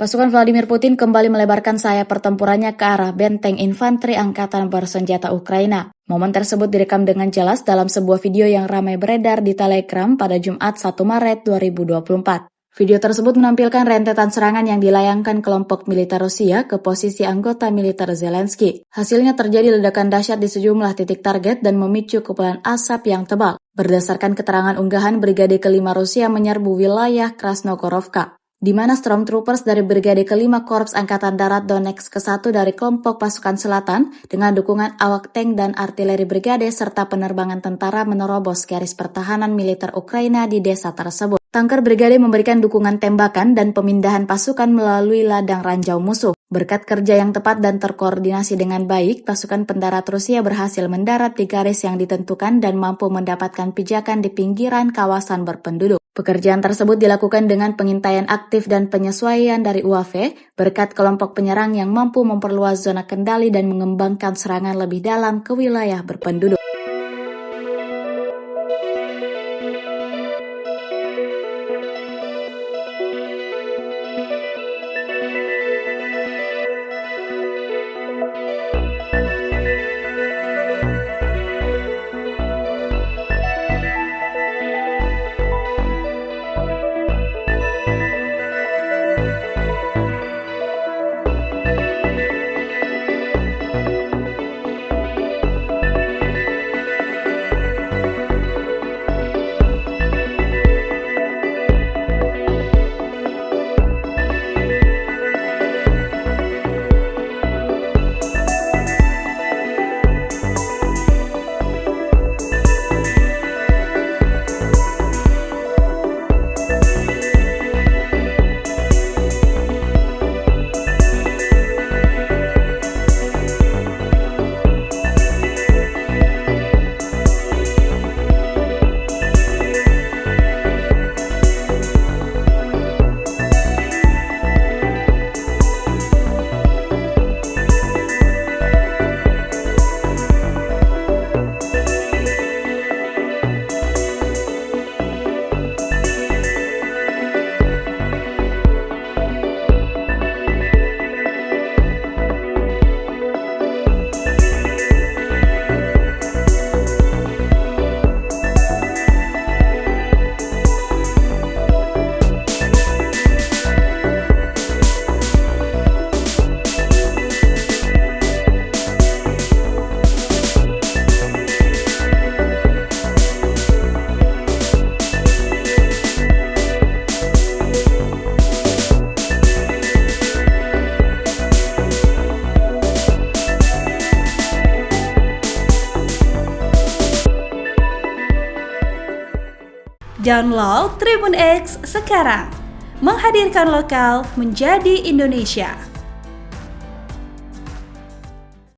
Pasukan Vladimir Putin kembali melebarkan sayap pertempurannya ke arah benteng infanteri angkatan bersenjata Ukraina. Momen tersebut direkam dengan jelas dalam sebuah video yang ramai beredar di Telegram pada Jumat 1 Maret 2024. Video tersebut menampilkan rentetan serangan yang dilayangkan kelompok militer Rusia ke posisi anggota militer Zelensky. Hasilnya terjadi ledakan dahsyat di sejumlah titik target dan memicu kepulan asap yang tebal. Berdasarkan keterangan unggahan, Brigade Kelima Rusia menyerbu wilayah Krasnogorovka, di mana Stormtroopers dari Brigade Kelima Korps Angkatan Darat Donetsk ke-1 dari kelompok pasukan selatan dengan dukungan awak tank dan artileri brigade serta penerbangan tentara menerobos garis pertahanan militer Ukraina di desa tersebut. Tanker brigade memberikan dukungan tembakan dan pemindahan pasukan melalui ladang ranjau musuh. Berkat kerja yang tepat dan terkoordinasi dengan baik, pasukan pendarat Rusia berhasil mendarat di garis yang ditentukan dan mampu mendapatkan pijakan di pinggiran kawasan berpenduduk. Pekerjaan tersebut dilakukan dengan pengintaian aktif dan penyesuaian dari UAV, berkat kelompok penyerang yang mampu memperluas zona kendali dan mengembangkan serangan lebih dalam ke wilayah berpenduduk. Download Tribun X sekarang, menghadirkan lokal menjadi Indonesia.